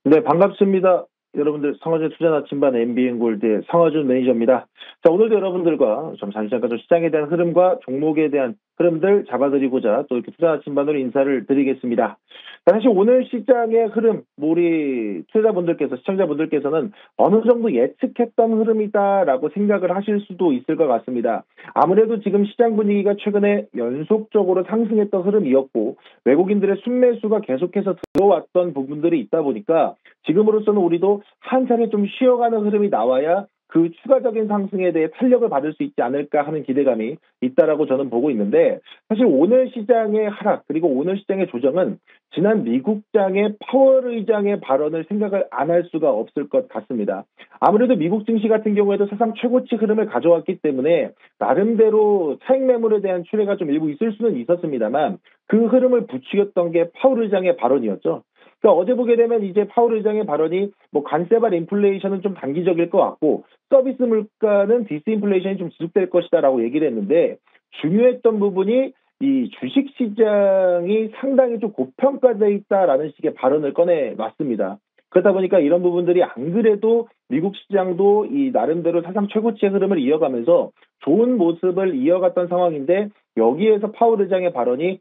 네, 반갑습니다. 여러분들 성화재 투자 나침반 MBN골드의 성화준 매니저입니다. 자, 오늘도 여러분들과 좀 잠깐 좀 시장에 대한 흐름과 종목에 대한 흐름들 잡아드리고자 또 이렇게 투자 나침반으로 인사를 드리겠습니다. 자, 사실 오늘 시장의 흐름, 우리 투자자분들께서, 시청자분들께서는 어느 정도 예측했던 흐름이다라고 생각을 하실 수도 있을 것 같습니다. 아무래도 지금 시장 분위기가 최근에 연속적으로 상승했던 흐름이었고, 외국인들의 순매수가 계속해서 들어왔던 부분들이 있다 보니까 지금으로서는 우리도 한 차례 좀 쉬어가는 흐름이 나와야 그 추가적인 상승에 대해 탄력을 받을 수 있지 않을까 하는 기대감이 있다라고 저는 보고 있는데, 사실 오늘 시장의 하락 그리고 오늘 시장의 조정은 지난 미국장의 파월 의장의 발언을 생각을 안 할 수가 없을 것 같습니다. 아무래도 미국 증시 같은 경우에도 사상 최고치 흐름을 가져왔기 때문에 나름대로 차익 매물에 대한 출회가 좀 일부 있을 수는 있었습니다만, 그 흐름을 부추겼던 게 파월 의장의 발언이었죠. 그러니까 어제 보게 되면 이제 파월 의장의 발언이 뭐 관세발 인플레이션은 좀 단기적일 것 같고 서비스 물가는 디스인플레이션이 좀 지속될 것이다라고 얘기를 했는데, 중요했던 부분이 이 주식 시장이 상당히 좀 고평가돼 있다라는 식의 발언을 꺼내놨습니다. 그러다 보니까 이런 부분들이 안 그래도 미국 시장도 이 나름대로 사상 최고치의 흐름을 이어가면서 좋은 모습을 이어갔던 상황인데, 여기에서 파월 의장의 발언이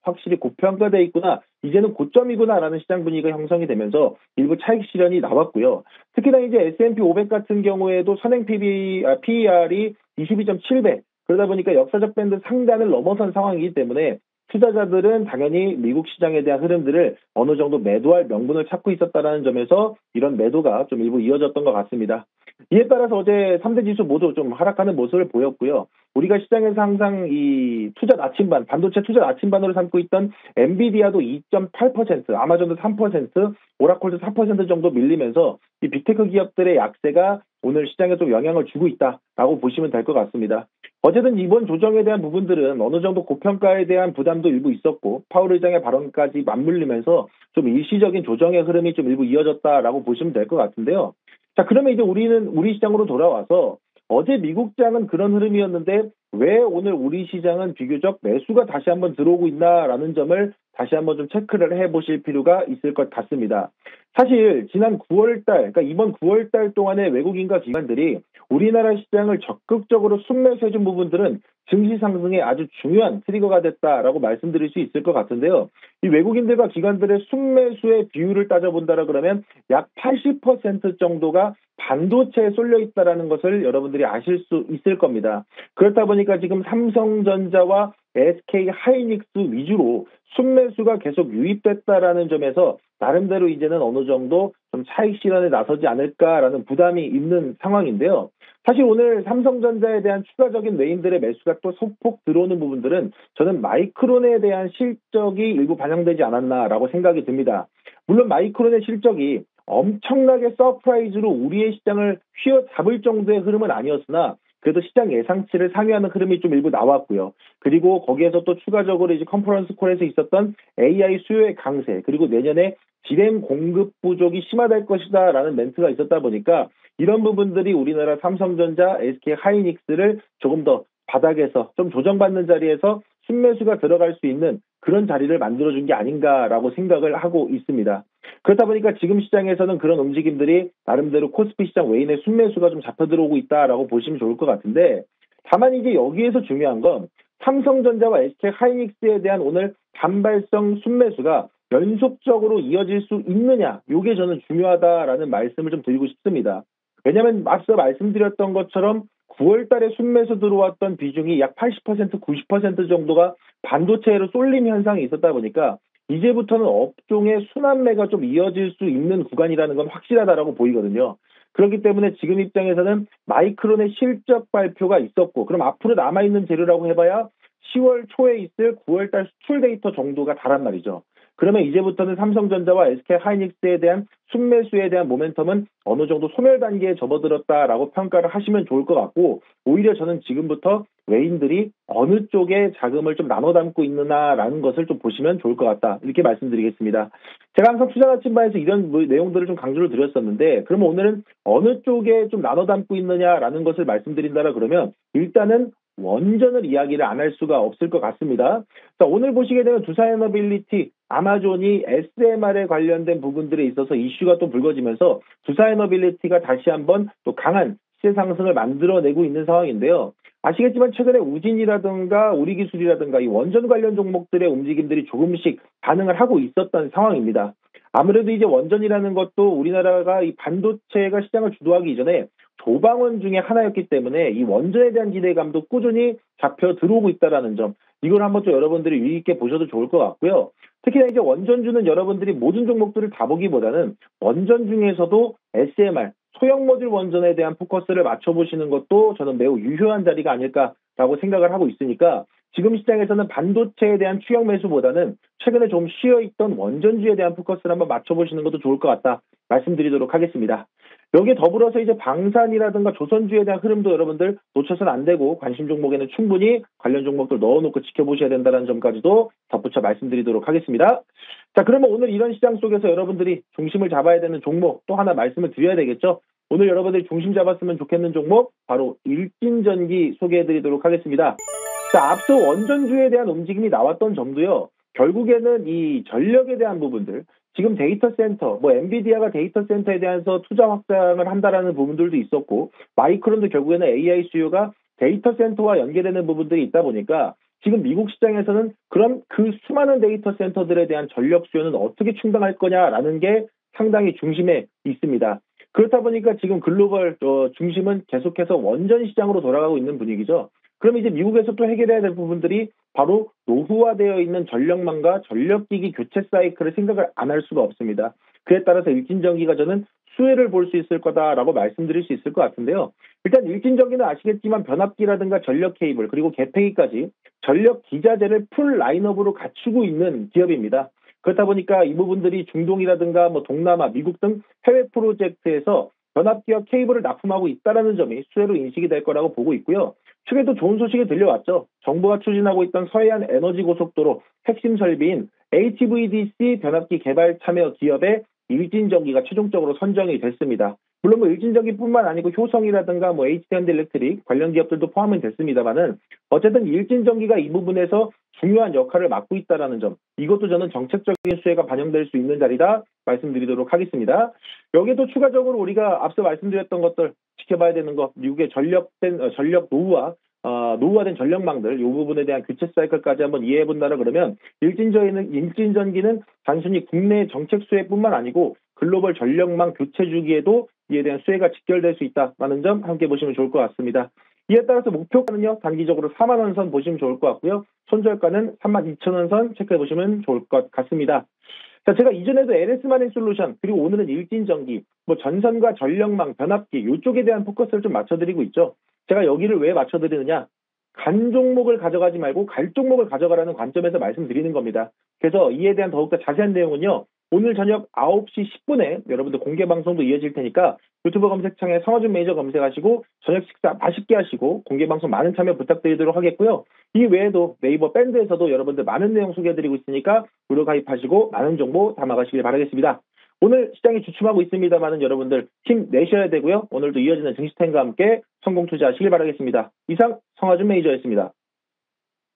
확실히 고평가돼 있구나, 이제는 고점이구나라는 시장 분위기가 형성이 되면서 일부 차익 실현이 나왔고요. 특히나 이제 S&P 500 같은 경우에도 선행 PER이 22.7배, 그러다 보니까 역사적 밴드 상단을 넘어선 상황이기 때문에 투자자들은 당연히 미국 시장에 대한 흐름들을 어느 정도 매도할 명분을 찾고 있었다는 점에서 이런 매도가 좀 일부 이어졌던 것 같습니다. 이에 따라서 어제 3대 지수 모두 좀 하락하는 모습을 보였고요. 우리가 시장에서 항상 이 투자 나침반, 반도체 투자 나침반으로 삼고 있던 엔비디아도 2.8%, 아마존도 3%, 오라클도 4% 정도 밀리면서 이 빅테크 기업들의 약세가 오늘 시장에 좀 영향을 주고 있다라고 보시면 될 것 같습니다. 어쨌든 이번 조정에 대한 부분들은 어느 정도 고평가에 대한 부담도 일부 있었고, 파월 의장의 발언까지 맞물리면서 좀 일시적인 조정의 흐름이 좀 일부 이어졌다라고 보시면 될 것 같은데요. 자, 그러면 이제 우리 시장으로 돌아와서 어제 미국장은 그런 흐름이었는데 왜 오늘 우리 시장은 비교적 매수가 다시 한번 들어오고 있나라는 점을 다시 한번 좀 체크를 해보실 필요가 있을 것 같습니다. 사실 지난 9월 달, 그러니까 이번 9월 달 동안에 외국인과 기관들이 우리나라 시장을 적극적으로 순매수해준 부분들은 증시 상승에 아주 중요한 트리거가 됐다라고 말씀드릴 수 있을 것 같은데요. 이 외국인들과 기관들의 순매수의 비율을 따져본다라 그러면 약 80% 정도가 반도체에 쏠려 있다라는 것을 여러분들이 아실 수 있을 겁니다. 그렇다 보니까 지금 삼성전자와 SK 하이닉스 위주로 순매수가 계속 유입됐다라는 점에서 나름대로 이제는 어느 정도 좀 차익 실현에 나서지 않을까라는 부담이 있는 상황인데요. 사실 오늘 삼성전자에 대한 추가적인 외인들의 매수가 또 소폭 들어오는 부분들은 저는 마이크론에 대한 실적이 일부 반영되지 않았나라고 생각이 듭니다. 물론 마이크론의 실적이 엄청나게 서프라이즈로 우리의 시장을 휘어잡을 정도의 흐름은 아니었으나 그래도 시장 예상치를 상회하는 흐름이 좀 일부 나왔고요. 그리고 거기에서 또 추가적으로 이제 컨퍼런스 콜에서 있었던 AI 수요의 강세, 그리고 내년에 디램 공급 부족이 심화될 것이다라는 멘트가 있었다 보니까 이런 부분들이 우리나라 삼성전자, SK 하이닉스를 조금 더 바닥에서 좀 조정받는 자리에서 순매수가 들어갈 수 있는 그런 자리를 만들어준 게 아닌가라고 생각을 하고 있습니다. 그렇다 보니까 지금 시장에서는 그런 움직임들이 나름대로 코스피 시장 외인의 순매수가 좀 잡혀 들어오고 있다라고 보시면 좋을 것 같은데, 다만 이제 여기에서 중요한 건 삼성전자와 SK 하이닉스에 대한 오늘 단발성 순매수가 연속적으로 이어질 수 있느냐, 이게 저는 중요하다라는 말씀을 좀 드리고 싶습니다. 왜냐하면 앞서 말씀드렸던 것처럼 9월 달에 순매수 들어왔던 비중이 약 80%, 90% 정도가 반도체로 쏠림 현상이 있었다 보니까 이제부터는 업종의 순환매가 좀 이어질 수 있는 구간이라는 건 확실하다라고 보이거든요. 그렇기 때문에 지금 입장에서는 마이크론의 실적 발표가 있었고, 그럼 앞으로 남아있는 재료라고 해봐야 10월 초에 있을 9월 달 수출 데이터 정도가 다란 말이죠. 그러면 이제부터는 삼성전자와 SK 하이닉스에 대한 순매수에 대한 모멘텀은 어느 정도 소멸 단계에 접어들었다라고 평가를 하시면 좋을 것 같고, 오히려 저는 지금부터 외인들이 어느 쪽에 자금을 좀 나눠 담고 있느냐라는 것을 좀 보시면 좋을 것 같다, 이렇게 말씀드리겠습니다. 제가 항상 투자 나침반에서 이런 내용들을 좀 강조를 드렸었는데, 그러면 오늘은 어느 쪽에 좀 나눠 담고 있느냐라는 것을 말씀드린다라 그러면 일단은 원전을 이야기를 안 할 수가 없을 것 같습니다. 자, 오늘 보시게 되면 두산에너빌리티, 아마존이 SMR에 관련된 부분들에 있어서 이슈가 또 불거지면서 두산에너빌리티가 다시 한번 또 강한 시세 상승을 만들어내고 있는 상황인데요. 아시겠지만 최근에 우진이라든가 우리기술이라든가 이 원전 관련 종목들의 움직임들이 조금씩 반응을 하고 있었던 상황입니다. 아무래도 이제 원전이라는 것도 우리나라가 이 반도체가 시장을 주도하기 이전에 조방원 중에 하나였기 때문에 이 원전에 대한 기대감도 꾸준히 잡혀 들어오고 있다는 점, 이걸 한번 또 여러분들이 유의 있게 보셔도 좋을 것 같고요. 특히나 이제 원전주는 여러분들이 모든 종목들을 다 보기보다는 원전 중에서도 SMR, 소형 모듈 원전에 대한 포커스를 맞춰보시는 것도 저는 매우 유효한 자리가 아닐까라고 생각을 하고 있으니까, 지금 시장에서는 반도체에 대한 추격 매수보다는 최근에 좀 쉬어있던 원전주에 대한 포커스를 한번 맞춰보시는 것도 좋을 것 같다 말씀드리도록 하겠습니다. 여기에 더불어서 이제 방산이라든가 조선주에 대한 흐름도 여러분들 놓쳐서는 안 되고, 관심 종목에는 충분히 관련 종목들 넣어놓고 지켜보셔야 된다는 점까지도 덧붙여 말씀드리도록 하겠습니다. 자, 그러면 오늘 이런 시장 속에서 여러분들이 중심을 잡아야 되는 종목 또 하나 말씀을 드려야 되겠죠. 오늘 여러분들이 중심 잡았으면 좋겠는 종목, 바로 일진전기 소개해드리도록 하겠습니다. 자, 앞서 원전주에 대한 움직임이 나왔던 점도요, 결국에는 이 전력에 대한 부분들, 지금 데이터 센터, 엔비디아가 데이터 센터에 대해서 투자 확장을 한다라는 부분들도 있었고, 마이크론도 결국에는 AI 수요가 데이터 센터와 연계되는 부분들이 있다 보니까 지금 미국 시장에서는 그럼 그 수많은 데이터 센터들에 대한 전력 수요는 어떻게 충당할 거냐라는 게 상당히 중심에 있습니다. 그렇다 보니까 지금 글로벌 중심은 계속해서 원전 시장으로 돌아가고 있는 분위기죠. 그럼 이제 미국에서 또 해결해야 될 부분들이 바로 노후화되어 있는 전력망과 전력기기 교체 사이클을 생각을 안 할 수가 없습니다. 그에 따라서 일진전기가 저는 수혜를 볼 수 있을 거다라고 말씀드릴 수 있을 것 같은데요. 일단 일진전기는 아시겠지만 변압기라든가 전력 케이블 그리고 개폐기까지 전력 기자재를 풀 라인업으로 갖추고 있는 기업입니다. 그렇다 보니까 이 부분들이 중동이라든가 동남아, 미국 등 해외 프로젝트에서 변압기와 케이블을 납품하고 있다는 점이 수혜로 인식이 될 거라고 보고 있고요. 최근에도 좋은 소식이 들려왔죠. 정부가 추진하고 있던 서해안 에너지 고속도로 핵심 설비인 HVDC 변압기 개발 참여 기업의 일진전기가 최종적으로 선정이 됐습니다. 물론 일진전기뿐만 아니고 효성이라든가 HT&일렉트릭 관련 기업들도 포함이 됐습니다만은 어쨌든 일진전기가 이 부분에서 중요한 역할을 맡고 있다는 점, 이것도 저는 정책적인 수혜가 반영될 수 있는 자리다 말씀드리도록 하겠습니다. 여기도 추가적으로 우리가 앞서 말씀드렸던 것들 지켜봐야 되는 것, 미국의 전력 노후화된 전력망들, 이 부분에 대한 교체 사이클까지 한번 이해해 본다라 그러면 일진전기는 단순히 국내 정책 수혜뿐만 아니고 글로벌 전력망 교체 주기에도 이에 대한 수혜가 직결될 수 있다는 점 함께 보시면 좋을 것 같습니다. 이에 따라서 목표가는요, 단기적으로 4만 원 선 보시면 좋을 것 같고요. 손절가는 3만 2천 원 선 체크해 보시면 좋을 것 같습니다. 자, 제가 이전에도 LS마린솔루션 그리고 오늘은 일진전기, 전선과 전력망, 변압기 이쪽에 대한 포커스를 좀 맞춰드리고 있죠. 제가 여기를 왜 맞춰드리느냐? 간 종목을 가져가지 말고 갈 종목을 가져가라는 관점에서 말씀드리는 겁니다. 그래서 이에 대한 더욱더 자세한 내용은요, 오늘 저녁 9시 10분에 여러분들 공개 방송도 이어질 테니까 유튜브 검색창에 성화준 매니저 검색하시고 저녁 식사 맛있게 하시고 공개 방송 많은 참여 부탁드리도록 하겠고요. 이 외에도 네이버 밴드에서도 여러분들 많은 내용 소개해드리고 있으니까 무료 가입하시고 많은 정보 담아가시길 바라겠습니다. 오늘 시장이 주춤하고 있습니다만은 여러분들 힘내셔야 되고요. 오늘도 이어지는 증시탱과 함께 성공 투자하시길 바라겠습니다. 이상 성화준 매니저였습니다.